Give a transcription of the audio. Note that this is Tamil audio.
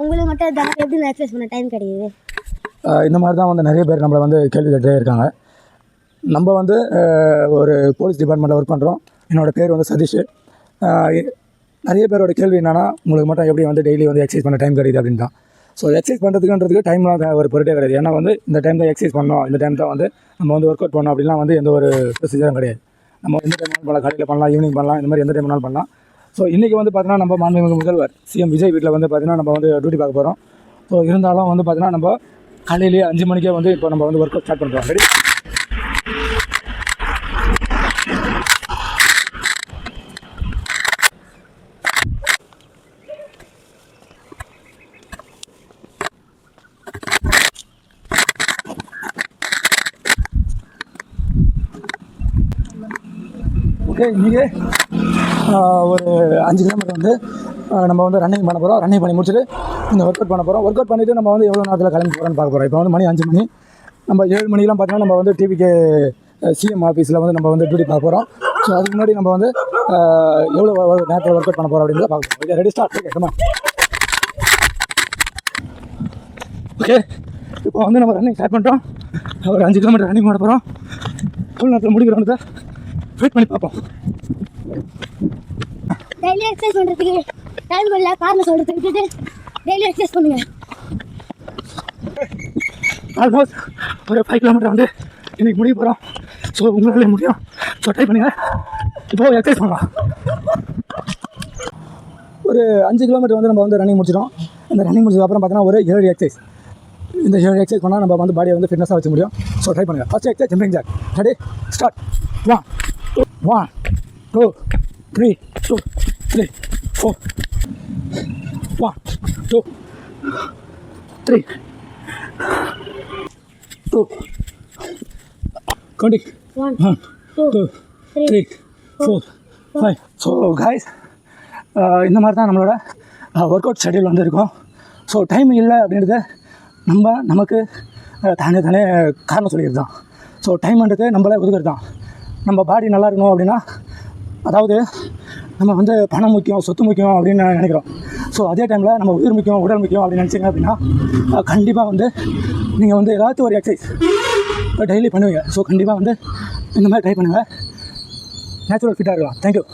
உங்களுக்கு மட்டும் எப்படி எக்ஸசைஸ் பண்ண டைம் கிடைக்குது? இந்த மாதிரி தான் வந்து நிறைய பேர் நம்மளை வந்து கேள்வி கேட்டே இருக்காங்க. நம்ம வந்து ஒரு போலீஸ் டிபார்ட்மெண்ட்டில் ஒர்க் பண்ணுறோம். என்னோடய பேர் வந்து சதீஷ். நிறைய பேரோட கேள்வி என்னென்னா, உங்களுக்கு மட்டும் எப்படி வந்து டெய்லி வந்து எக்ஸசைஸ் பண்ண டைம் கிடைக்குது அப்படின்னு தான். ஸோ எக்ஸசைஸ் பண்ணுறதுக்குன்றதுக்கு டைம்லாம் ஒரு பொருட்டே கிடையாது. ஏன்னா வந்து இந்த டைம் தான் எக்ஸசைஸ் பண்ணோம், இந்த டைம் தான் வந்து நம்ம வந்து ஒர்க் அவுட் பண்ணோம் அப்படிலாம் வந்து எந்த ஒரு ப்ரொசீஜரும் கிடையாது. நம்ம எந்த டைம் பண்ணலாம், காலையில் பண்ணலாம், ஈவினிங் பண்ணலாம், இந்த மாதிரி எந்த டைம் வேணாலும் பண்ணலாம். ஸோ இன்றைக்கி வந்து பார்த்தீங்கன்னா நம்ம மாண்புமிகு முதல்வர் சிஎம் விஜய் வீட்டில் வந்து பார்த்தீங்கன்னா நம்ம வந்து டியூட்டி பார்க்க போகிறோம். ஸோ இருந்தாலும் வந்து பார்த்தீங்கன்னா நம்ம காலையிலேயே 5 மணிக்கே வந்து இப்போ நம்ம வந்து ஒர்க் அவுட் ஸ்டார்ட் பண்ணுறோம். ரெடி? ஓகே, இன்றைக்கி ஒரு 5 கிலோமீட்டர் வந்து நம்ம வந்து ரன்னிங் பண்ண போகிறோம். ரன்னிங் பண்ணி முடிச்சுட்டு இந்த ஒர்க் அவுட் பண்ண போகிறோம். ஒர்க் அவுட் பண்ணிவிட்டு நம்ம வந்து எவ்வளோ நேரத்தில் கிளம்பி போகிறோன்னு பார்க்க போகிறோம். இப்போ வந்து மணி 5 மணி. நம்ம 7 மணிக்கெலாம் பார்த்தீங்கன்னா நம்ம வந்து டிவிகே சிஎம் ஆஃபீஸில் வந்து நம்ம வந்து டியூட்டி பார்க்க போகிறோம். ஸோ அதுக்கு முன்னாடி நம்ம வந்து எவ்வளோ நேரத்தில் ஒர்க் அவுட் பண்ண போகிறோம் அப்படின்றத பார்க்க போகிறோம். Okay, ready, start. Okay, comma. Okay, இப்போ வந்து நம்ம ரன்னிங் ஸ்டார்ட் பண்ணிட்டோம். ஒரு 5 கிலோமீட்டர் ரன்னிங் பண்ண போகிறோம். எவ்வளோ நேரத்தில் முடிக்கிறோம் வெயிட் பண்ணி பார்ப்போம். டெய்லி எக்ஸசைஸ் பண்ணுறதுக்கு டைம் இல்லை, காரணம் சொல்கிறது விட்டுட்டு டெய்லி எக்ஸசைஸ் பண்ணுங்கள். ஆல்மோஸ்ட் ஒரு 5 கிலோமீட்டர் வந்து இன்றைக்கி முடிய போகிறோம். ஸோ உங்களாலே முடியும். ஸோ ட்ரை பண்ணுங்கள். இப்போ எக்ஸசைஸ் பண்ணலாம். ஒரு 5 கிலோமீட்டர் வந்து நம்ம வந்து ரன்னிங் முடிச்சிடும். இந்த ரன்னிங் முடிச்சதுக்கப்புறம் பார்த்தீங்கன்னா ஒரு 7 எக்ஸசைஸ். இந்த 7 எக்ஸசைஸ் பண்ணால் நம்ம வந்து பாடியை வந்து ஃபிட்னஸாக வச்சு முடியும். ஸோ ட்ரை பண்ணுங்கள். First exercise jumping jack. Ready, start. 1 2 3 2 3 4 1 2 3 2 20 1 2 3 4 5. So guys, இந்த மாதிரி தான் நம்மளோட ஒர்க் அவுட் ஷெட்யூல் வந்து இருக்கும். ஸோ டைம் இல்லை அப்படின்றது நமக்கு தானே காரணம் சொல்லிடுறது தான். ஸோ டைம்ன்றது நம்மளே ஒதுக்கிறது தான். நம்ம பாடி நல்லா இருக்கணும் அப்படின்னா, அதாவது நம்ம வந்து பணம் முக்கியம், சொத்து முக்கியம் அப்படின்னு நினைக்கிறோம். ஸோ அதே டைமில் நம்ம உயிர் முக்கியம், உடல் முக்கியம் அப்படின்னு நினச்சிங்க அப்படின்னா கண்டிப்பாக வந்து நீங்கள் வந்து ஏதாச்சும் ஒரு எக்ஸசைஸ் டெய்லி பண்ணுவீங்க. ஸோ கண்டிப்பாக வந்து இந்த மாதிரி ட்ரை பண்ணுங்கள். நேச்சுரல் ஃபிட்டாக இருக்கலாம். தேங்க்யூ.